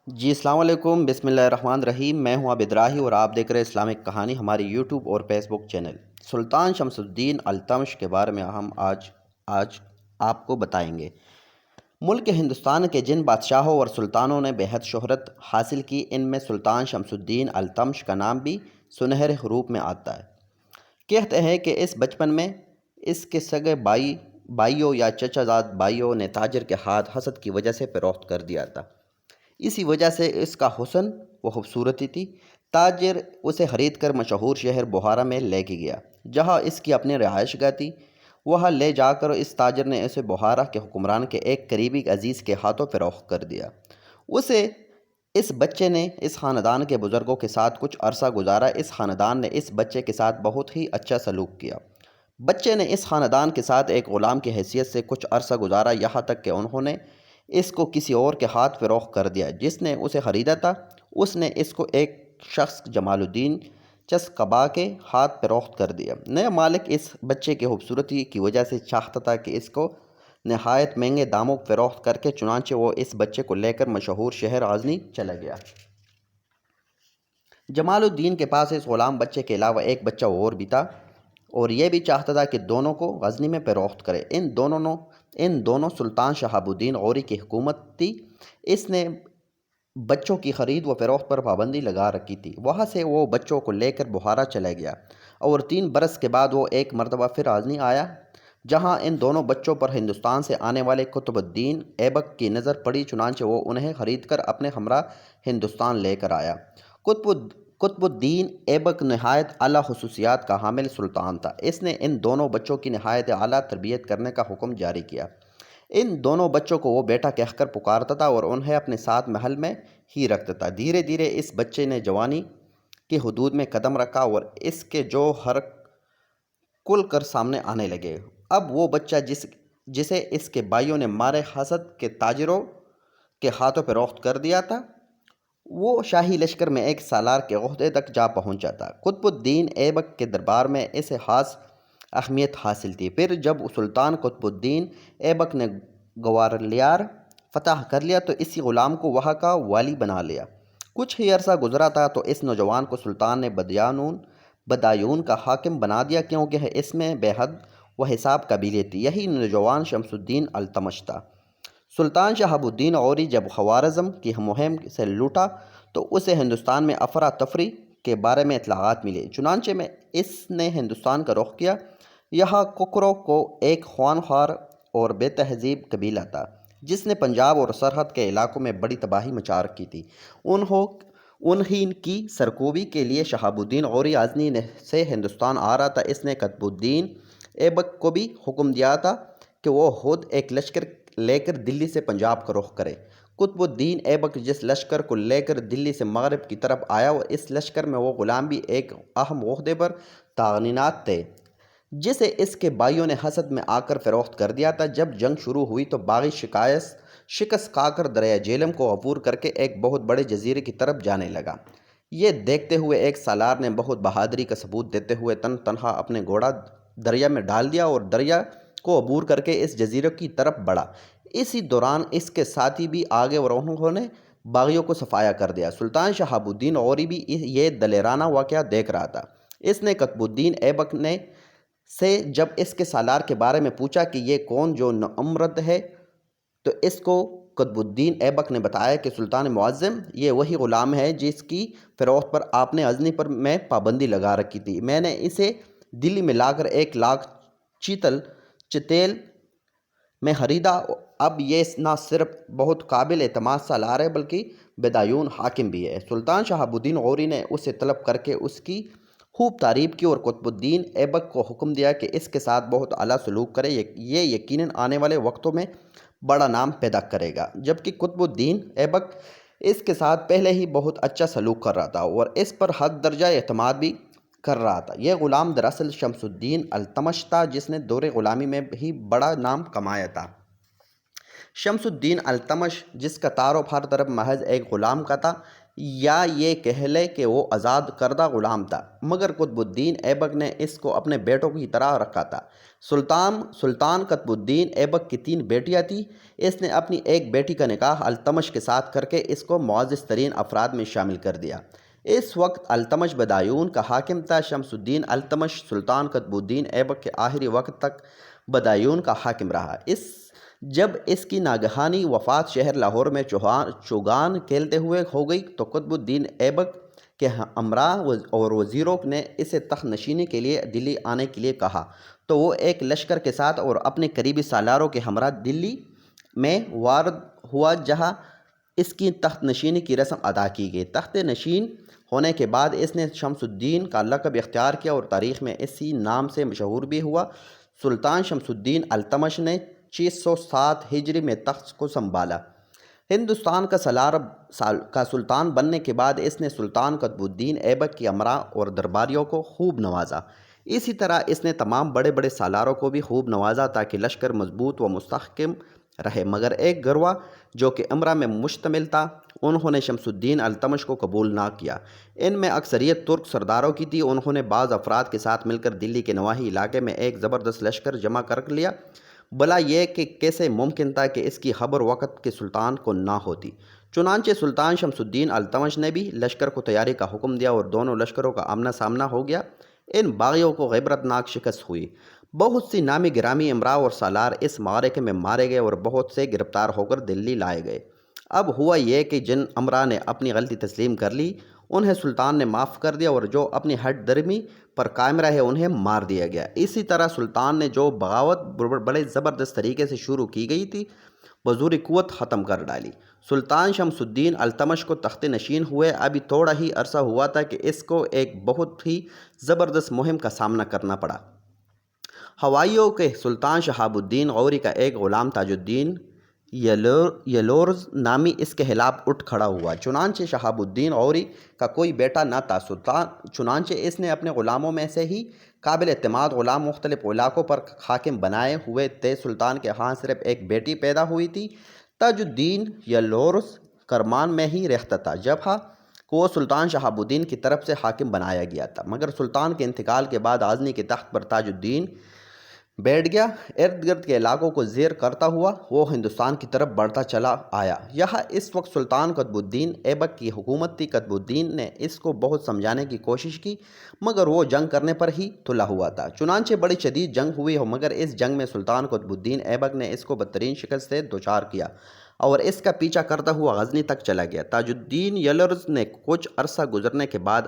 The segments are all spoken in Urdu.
جی السلام علیکم، بسم اللہ الرحمن الرحیم۔ میں ہوں عابد راہی اور آپ دیکھ رہے ہیں اسلامک کہانی ہماری یوٹیوب اور فیس بک چینل۔ سلطان شمس الدین التمش کے بارے میں ہم آج آپ کو بتائیں گے۔ ملک ہندوستان کے جن بادشاہوں اور سلطانوں نے بہت شہرت حاصل کی، ان میں سلطان شمس الدین التمش کا نام بھی سنہرے حروف میں آتا ہے۔ کہتے ہیں کہ اس بچپن میں اس کے سگے بھائیوں یا چچا زاد بھائیوں نے تاجر کے ہاتھ حسد کی وجہ سے فروخت کر دیا تھا۔ اسی وجہ سے اس کا حسن و خوبصورتی تھی۔ تاجر اسے خرید کر مشہور شہر بخارا میں لے کے گیا، جہاں اس کی اپنی رہائش گاہ تھی۔ وہاں لے جا کر اس تاجر نے اسے بخارا کے حکمران کے ایک قریبی عزیز کے ہاتھوں فروخت کر دیا۔ اس بچے نے اس خاندان کے بزرگوں کے ساتھ کچھ عرصہ گزارا۔ اس خاندان نے اس بچے کے ساتھ بہت ہی اچھا سلوک کیا۔ بچے نے اس خاندان کے ساتھ ایک غلام کی حیثیت سے کچھ عرصہ گزارا، یہاں تک کہ انہوں نے اس کو کسی اور کے ہاتھ فروخت کر دیا۔ جس نے اسے خریدا تھا اس نے اس کو ایک شخص جمال الدین چسکبا کے ہاتھ فروخت کر دیا۔ نیا مالک اس بچے کی خوبصورتی کی وجہ سے چاہتا تھا کہ اس کو نہایت مہنگے داموں فروخت کر کے، چنانچہ وہ اس بچے کو لے کر مشہور شہر غزنی چلا گیا۔ جمال الدین کے پاس اس غلام بچے کے علاوہ ایک بچہ اور بھی تھا، اور یہ بھی چاہتا تھا کہ دونوں کو غزنی میں فروخت کرے۔ ان دونوں سلطان شہاب الدین غوری کی حکومت تھی۔ اس نے بچوں کی خرید و فروخت پر پابندی لگا رکھی تھی۔ وہاں سے وہ بچوں کو لے کر بخارا چلا گیا، اور 3 برس کے بعد وہ ایک مرتبہ پھر غزنی آیا، جہاں ان دونوں بچوں پر ہندوستان سے آنے والے قطب الدین ایبک کی نظر پڑی۔ چنانچہ وہ انہیں خرید کر اپنے ہمراہ ہندوستان لے کر آیا۔ قطب الدین ایبک نہایت اعلیٰ خصوصیات کا حامل سلطان تھا۔ اس نے ان دونوں بچوں کی نہایت اعلیٰ تربیت کرنے کا حکم جاری کیا۔ ان دونوں بچوں کو وہ بیٹا کہہ کر پکارتا تھا اور انہیں اپنے ساتھ محل میں ہی رکھتا تھا۔ دھیرے دھیرے اس بچے نے جوانی کی حدود میں قدم رکھا اور اس کے جوہر کھل کر سامنے آنے لگے۔ اب وہ بچہ جسے اس کے بھائیوں نے مارے حسد کے تاجروں کے ہاتھوں فروخت کر دیا تھا، وہ شاہی لشکر میں ایک سالار کے عہدے تک جا پہنچا تھا۔ قطب الدین ایبک کے دربار میں اسے خاص اہمیت حاصل تھی۔ پھر جب سلطان قطب الدین ایبک نے گوالیار فتح کر لیا تو اسی غلام کو وہاں کا والی بنا لیا۔ کچھ ہی عرصہ گزرا تھا تو اس نوجوان کو سلطان نے بدایون کا حاکم بنا دیا، کیونکہ اس میں بے حد و حساب قبیلے تھی۔ یہی نوجوان شمس الدین التمش تھا۔ سلطان شہاب الدین غوری جب خوارزم کی مہم سے لوٹا تو اسے ہندوستان میں افراتفری کے بارے میں اطلاعات ملی۔ چنانچہ اس نے ہندوستان کا رخ کیا۔ یہاں ککروں کو ایک خوانخوار اور بے تہذیب قبیلہ تھا، جس نے پنجاب اور سرحد کے علاقوں میں بڑی تباہی مچا رکھی تھی۔ انہی کی سرکوبی کے لیے شہاب الدین غوری غزنی سے ہندوستان آ رہا تھا۔ اس نے قطب الدین ایبک کو بھی حکم دیا تھا کہ وہ خود ایک لشکر لے کر دلی سے پنجاب کا رخ کرے۔ قطب الدین ایبک جس لشکر کو لے کر دلی سے مغرب کی طرف آیا، اس لشکر میں وہ غلام بھی ایک اہم عہدے پر تعینات تھے، جسے اس کے بھائیوں نے حسد میں آ کر فروخت کر دیا تھا۔ جب جنگ شروع ہوئی تو باغی شکست کھا کر دریائے جیلم کو عبور کر کے ایک بہت بڑے جزیرے کی طرف جانے لگا۔ یہ دیکھتے ہوئے ایک سالار نے بہت بہادری کا ثبوت دیتے ہوئے تنہا اپنے گھوڑا دریا میں ڈال دیا اور دریا کو عبور کر کے اس جزیرے کی طرف بڑھا۔ اسی دوران اس کے ساتھی بھی آگے اور انہوں نے باغیوں کو صفایا کر دیا۔ سلطان شہاب الدین غوری بھی یہ دلیرانہ واقعہ دیکھ رہا تھا۔ اس نے قطب الدین ایبک سے جب اس کے سالار کے بارے میں پوچھا کہ یہ کون جو نامرد ہے، تو اس کو قطب الدین ایبک نے بتایا کہ سلطان معظم، یہ وہی غلام ہے جس کی فروخت پر آپ نے غزنی پر میں پابندی لگا رکھی تھی۔ میں نے اسے دلی میں لا کر 1 لاکھ چتیل میں خریدا۔ اب یہ نہ صرف بہت قابل اعتماد سالار ہے بلکہ بدایون حاکم بھی ہے۔ سلطان شہاب الدین غوری نے اسے طلب کر کے اس کی خوب تعریف کی اور قطب الدین ایبک کو حکم دیا کہ اس کے ساتھ بہت اعلیٰ سلوک کرے، یہ یقیناً آنے والے وقتوں میں بڑا نام پیدا کرے گا۔ جبکہ قطب الدین ایبک اس کے ساتھ پہلے ہی بہت اچھا سلوک کر رہا تھا اور اس پر حد درجہ اعتماد بھی کر رہا تھا۔ یہ غلام دراصل شمس الدین التمش تھا، جس نے دور غلامی میں ہی بڑا نام کمایا تھا۔ شمس الدین التمش، جس کا تعارف ہر طرف محض ایک غلام کا تھا، یا یہ کہہ لے کہ وہ آزاد کردہ غلام تھا، مگر قطب الدین ایبک نے اس کو اپنے بیٹوں کی طرح رکھا تھا۔ سلطان قطب الدین ایبک کی 3 بیٹیاں تھیں۔ اس نے اپنی ایک بیٹی کا نکاح التمش کے ساتھ کر کے اس کو معزز ترین افراد میں شامل کر دیا۔ اس وقت التمش بدایون کا حاکم تھا۔ شمس الدین التمش سلطان قطب الدین ایبک کے آخری وقت تک بدایون کا حاکم رہا۔ جب اس کی ناگہانی وفات شہر لاہور میں چوگان کھیلتے ہوئے ہو گئی تو قطب الدین ایبک کے امراء اور وزیروں نے اسے تخت نشینی کے لیے دلی آنے کے لیے کہا، تو وہ ایک لشکر کے ساتھ اور اپنے قریبی سالاروں کے ہمراہ دلی میں وارد ہوا، جہاں اس کی تخت نشینی کی رسم ادا کی گئی۔ تخت نشین ہونے کے بعد اس نے شمس الدین کا لقب اختیار کیا اور تاریخ میں اسی نام سے مشہور بھی ہوا۔ سلطان شمس الدین التمش نے 607 ہجری میں تخت کو سنبھالا۔ ہندوستان کا سلطان بننے کے بعد اس نے سلطان قطب الدین ایبک کی امراء اور درباریوں کو خوب نوازا۔ اسی طرح اس نے تمام بڑے بڑے سالاروں کو بھی خوب نوازا تاکہ لشکر مضبوط و مستحکم رہے، مگر ایک گروہ جو کہ امراء میں مشتمل تھا، انہوں نے شمس الدین التمش کو قبول نہ کیا۔ ان میں اکثریت ترک سرداروں کی تھی۔ انہوں نے بعض افراد کے ساتھ مل کر دلی کے نواحی علاقے میں ایک زبردست لشکر جمع کر لیا۔ بھلا یہ کہ کیسے ممکن تھا کہ اس کی خبر وقت کے سلطان کو نہ ہوتی۔ چنانچہ سلطان شمس الدین التمش نے بھی لشکر کو تیاری کا حکم دیا اور دونوں لشکروں کا آمنا سامنا ہو گیا۔ ان باغیوں کو عبرتناک شکست ہوئی۔ بہت سی نامی گرامی امراء اور سالار اس معرکے میں مارے گئے اور بہت سے گرفتار ہو کر دلی لائے گئے۔ اب ہوا یہ کہ جن امراء نے اپنی غلطی تسلیم کر لی، انہیں سلطان نے معاف کر دیا، اور جو اپنی ہٹ درمی پر قائم رہے انہیں مار دیا گیا۔ اسی طرح سلطان نے جو بغاوت بڑے زبردست طریقے سے شروع کی گئی تھی، بزور قوت ختم کر ڈالی۔ سلطان شمس الدین التمش کو تخت نشین ہوئے ابھی تھوڑا ہی عرصہ ہوا تھا کہ اس کو ایک بہت ہی زبردست مہم کا سامنا کرنا پڑا۔ ہوائیوں کے سلطان شہاب الدین غوری کا ایک غلام تاج الدین یلورز نامی اس کے خلاف اٹھ کھڑا ہوا۔ چنانچہ شہاب الدین غوری کا کوئی بیٹا نہ تھا، چنانچہ اس نے اپنے غلاموں میں سے ہی قابل اعتماد غلام مختلف علاقوں پر حاکم بنائے ہوئے تھے۔ سلطان کے ہاں صرف ایک بیٹی پیدا ہوئی تھی۔ تاج الدین یلورز کرمان میں ہی رہتا تھا، جب وہ سلطان شہاب الدین کی طرف سے حاکم بنایا گیا تھا، مگر سلطان کے انتقال کے بعد غزنی کے تخت پر تاج الدین بیٹھ گیا۔ ارد گرد کے علاقوں کو زیر کرتا ہوا وہ ہندوستان کی طرف بڑھتا چلا آیا۔ یہاں اس وقت سلطان قطب الدین ایبک کی حکومت تھی۔ قطب الدین نے اس کو بہت سمجھانے کی کوشش کی، مگر وہ جنگ کرنے پر ہی تلا ہوا تھا۔ چنانچہ بڑی شدید جنگ ہوئی، مگر اس جنگ میں سلطان قطب الدین ایبک نے اس کو بدترین شکست سے دوچار کیا اور اس کا پیچھا کرتا ہوا غزنی تک چلا گیا۔ تاج الدین یلورز نے کچھ عرصہ گزرنے کے بعد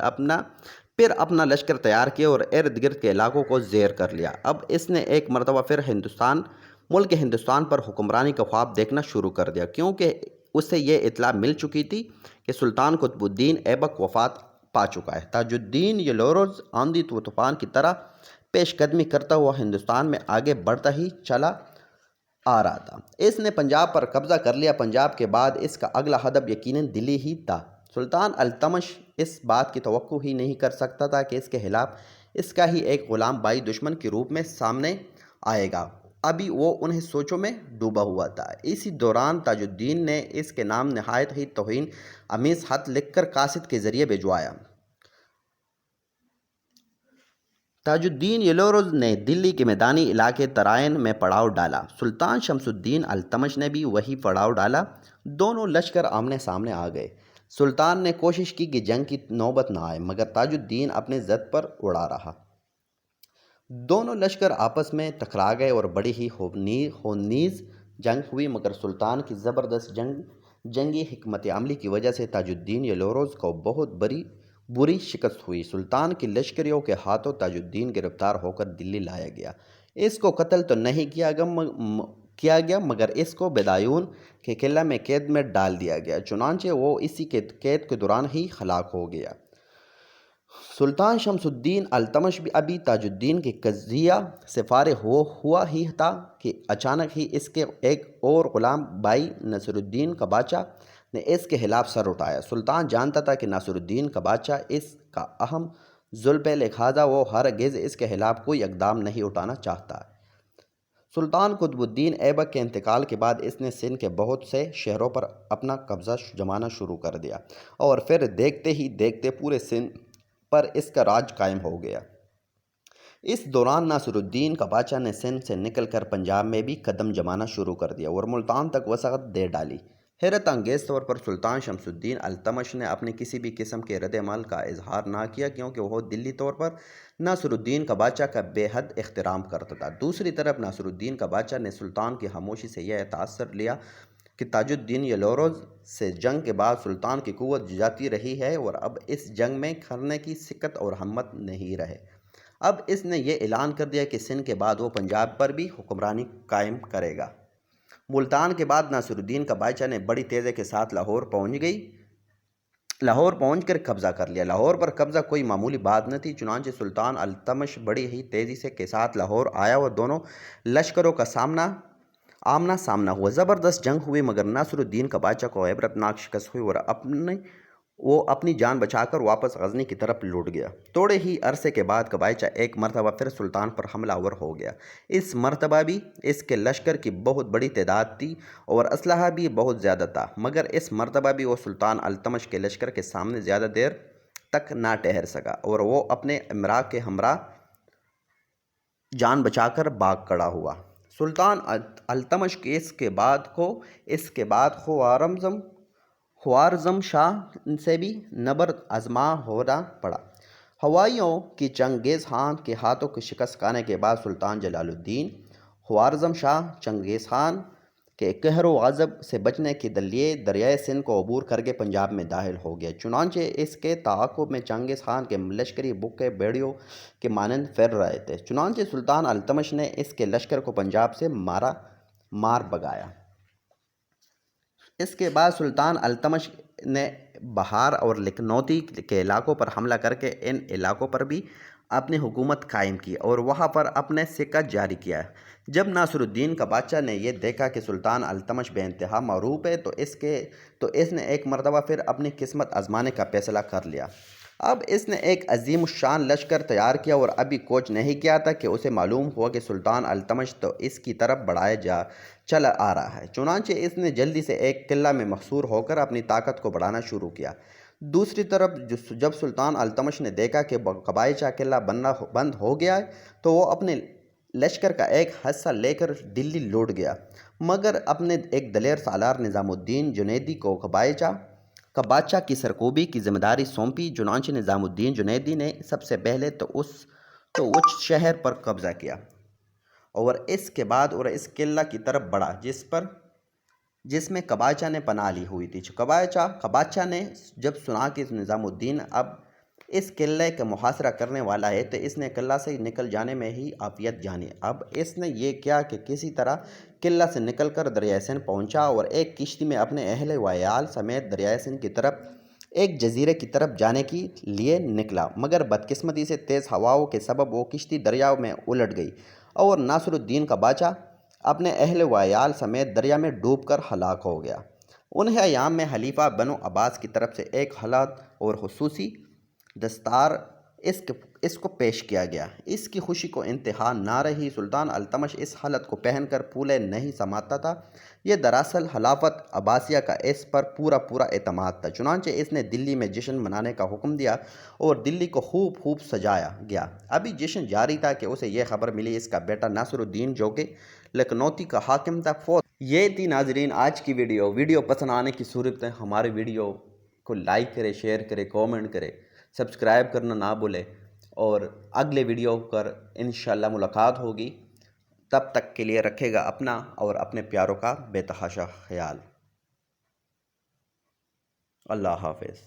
اپنا لشکر تیار کیا اور ارد گرد کے علاقوں کو زیر کر لیا۔ اب اس نے ایک مرتبہ پھر ملک ہندوستان پر حکمرانی کا خواب دیکھنا شروع کر دیا، کیونکہ اسے یہ اطلاع مل چکی تھی کہ سلطان قطب الدین ایبک وفات پا چکا ہے۔ تاج الدین یلورز آندھی و طوفان کی طرح پیش قدمی کرتا ہوا ہندوستان میں آگے بڑھتا ہی چلا آ رہا تھا۔ اس نے پنجاب پر قبضہ کر لیا۔ پنجاب کے بعد اس کا اگلا ہدف یقیناً دلی ہی تھا۔ سلطان التمش اس بات کی توقع ہی نہیں کر سکتا تھا کہ اس کے خلاف اس کا ہی ایک غلام بھائی دشمن کے روپ میں سامنے آئے گا۔ ابھی وہ انہیں سوچوں میں ڈوبا ہوا تھا۔ اسی دوران تاج الدین نے اس کے نام نہایت ہی توہین آمیز خط لکھ کر قاصد کے ذریعے بھجوایا۔ تاج الدین یلورز نے دلی کے میدانی علاقے ترائن میں پڑاؤ ڈالا۔ سلطان شمس الدین التمش نے بھی وہی پڑاؤ ڈالا۔ دونوں لشکر آمنے سامنے آ گئے۔ سلطان نے کوشش کی کہ جنگ کی نوبت نہ آئے، مگر تاج الدین اپنے ضد پر اڑا رہا۔ دونوں لشکر آپس میں ٹکرا گئے اور بڑی ہی خونریز جنگ ہوئی، مگر سلطان کی زبردست جنگی حکمت عملی کی وجہ سے تاج الدین یلورز کو بہت بری شکست ہوئی۔ سلطان کی لشکریوں کے ہاتھوں تاج الدین گرفتار ہو کر دلی لایا گیا۔ اس کو قتل تو نہیں کیا گیا، مگر اس کو بدایون کے قلعہ میں قید میں ڈال دیا گیا۔ چنانچہ وہ اسی قید کے دوران ہی ہلاک ہو گیا۔ سلطان شمس الدین التمش بھی ابھی تاج الدین کے قضیہ سے فارغ ہوا ہی تھا کہ اچانک ہی اس کے ایک اور غلام بھائی ناصر الدین قباچہ نے اس کے خلاف سر اٹھایا۔ سلطان جانتا تھا کہ ناصر الدین قباچہ اس کا اہم ظلم ہے، لہٰذا وہ ہرگز اس کے خلاف کوئی اقدام نہیں اٹھانا چاہتا۔ سلطان قطب الدین ایبک کے انتقال کے بعد اس نے سندھ کے بہت سے شہروں پر اپنا قبضہ جمانا شروع کر دیا اور پھر دیکھتے ہی دیکھتے پورے سندھ پر اس کا راج قائم ہو گیا۔ اس دوران ناصر الدین کا بادشاہ نے سندھ سے نکل کر پنجاب میں بھی قدم جمانا شروع کر دیا اور ملتان تک وسعت دے ڈالی۔ حیرت انگیز طور پر سلطان شمس الدین التمش نے اپنی کسی بھی قسم کے رد عمل کا اظہار نہ کیا، کیونکہ وہ دلی طور پر ناصر الدین کا بادشاہ کا بے حد احترام کرتا تھا۔ دوسری طرف ناصر الدین کا بادشاہ نے سلطان کی خاموشی سے یہ تاثر لیا کہ تاج الدین یلوروز سے جنگ کے بعد سلطان کی قوت جاتی رہی ہے اور اب اس جنگ میں کھرنے کی سکت اور ہمت نہیں رہے۔ اب اس نے یہ اعلان کر دیا کہ سندھ کے بعد وہ پنجاب پر بھی حکمرانی قائم کرے گا۔ ملتان کے بعد ناصر الدین کا بادشاہ نے بڑی تیزی کے ساتھ لاہور پہنچ کر قبضہ کر لیا۔ لاہور پر قبضہ کوئی معمولی بات نہ تھی، چنانچہ سلطان التمش بڑی ہی تیزی کے ساتھ لاہور آیا اور دونوں لشکروں کا آمنا سامنا ہوا۔ زبردست جنگ ہوئی، مگر ناصر الدین کا بادشاہ کو عبرتناک شکست ہوئی اور وہ اپنی جان بچا کر واپس غزنی کی طرف لوٹ گیا۔ تھوڑے ہی عرصے کے بعد کا بادشاہ ایک مرتبہ پھر سلطان پر حملہ آور ہو گیا۔ اس مرتبہ بھی اس کے لشکر کی بہت بڑی تعداد تھی اور اسلحہ بھی بہت زیادہ تھا، مگر اس مرتبہ بھی وہ سلطان التمش کے لشکر کے سامنے زیادہ دیر تک نہ ٹھہر سکا اور وہ اپنے امراء کے ہمراہ جان بچا کر بھاگ کھڑا ہوا۔ سلطان التمش کے اس کے بعد خوارزم شاہ سے بھی نبرد آزما ہونا پڑا۔ ہوائیوں کی چنگیز خان کے ہاتھوں کی شکست کھانے کے بعد سلطان جلال الدین خوارزم شاہ چنگیز خان کے قہر و غضب سے بچنے کے لیے دریائے سندھ کو عبور کر کے پنجاب میں داخل ہو گیا، چنانچہ اس کے تعاقب میں چنگیز خان کے لشکری بکے بیڑیوں کے مانند پھر رہے تھے۔ چنانچہ سلطان التمش نے اس کے لشکر کو پنجاب سے مار بھگایا۔ اس کے بعد سلطان التمش نے بہار اور لکھنوتی کے علاقوں پر حملہ کر کے ان علاقوں پر بھی اپنی حکومت قائم کی اور وہاں پر اپنے سکہ جاری کیا۔ جب ناصر الدین کا بادشاہ نے یہ دیکھا کہ سلطان التمش بے انتہا معروف ہے تو اس نے ایک مرتبہ پھر اپنی قسمت آزمانے کا فیصلہ کر لیا۔ اب اس نے ایک عظیم الشان لشکر تیار کیا اور ابھی کوچ نہیں کیا تھا کہ اسے معلوم ہوا کہ سلطان التمش تو اس کی طرف بڑھایا چلا آ رہا ہے، چنانچہ اس نے جلدی سے ایک قلعہ میں محصور ہو کر اپنی طاقت کو بڑھانا شروع کیا۔ دوسری طرف جب سلطان التمش نے دیکھا کہ قبائچہ قلعہ بند ہو گیا ہے تو وہ اپنے لشکر کا ایک حصہ لے کر دلی لوٹ گیا، مگر اپنے ایک دلیر سالار نظام الدین جنیدی کو بادشاہ کی سرکوبی کی ذمہ داری سونپی۔ چنانچہ نظام الدین جنیدی نے سب سے پہلے تو اس شہر پر قبضہ کیا اور اس کے بعد اس قلعہ کی طرف بڑھا جس میں قبائچہ نے پناہ لی ہوئی تھی۔ قبائچہ نے جب سنا کہ نظام الدین اب اس قلعے کا محاصرہ کرنے والا ہے تو اس نے قلعہ سے نکل جانے میں ہی عافیت جانی۔ اب اس نے یہ کیا کہ کسی طرح قلعہ سے نکل کر دریائے سندھ پہنچا اور ایک کشتی میں اپنے اہل و عیال سمیت دریائے سندھ کی طرف ایک جزیرے کی طرف جانے کے لیے نکلا، مگر بدقسمتی سے تیز ہواؤں کے سبب وہ کشتی دریا میں الٹ گئی اور ناصر الدین کا بادشاہ اپنے اہل و عیال سمیت دریا میں ڈوب کر ہلاک ہو گیا۔ انہی ایام میں خلیفہ بنو عباس کی طرف سے ایک حالت اور خصوصی دستار اس کو پیش کیا گیا۔ اس کی خوشی کو انتہا نہ رہی۔ سلطان التمش اس حالت کو پہن کر پھولے نہیں سماتا تھا۔ یہ دراصل خلافت عباسیہ کا اس پر پورا اعتماد تھا، چنانچہ اس نے دلی میں جشن منانے کا حکم دیا اور دلی کو خوب سجایا گیا۔ ابھی جشن جاری تھا کہ اسے یہ خبر ملی اس کا بیٹا ناصر الدین جو کہ لکھنوتی کا حاکم تھا فوت۔ یہ تھی ناظرین آج کی ویڈیو پسند آنے کی صورت میں ہمارے ویڈیو کو لائک کرے، شیئر کرے، کومنٹ کرے، سبسکرائب کرنا نہ بھولے اور اگلے ویڈیو پر انشاءاللہ ملاقات ہوگی۔ تب تک کے لیے رکھے گا اپنا اور اپنے پیاروں کا بے تحاشا خیال۔ اللہ حافظ۔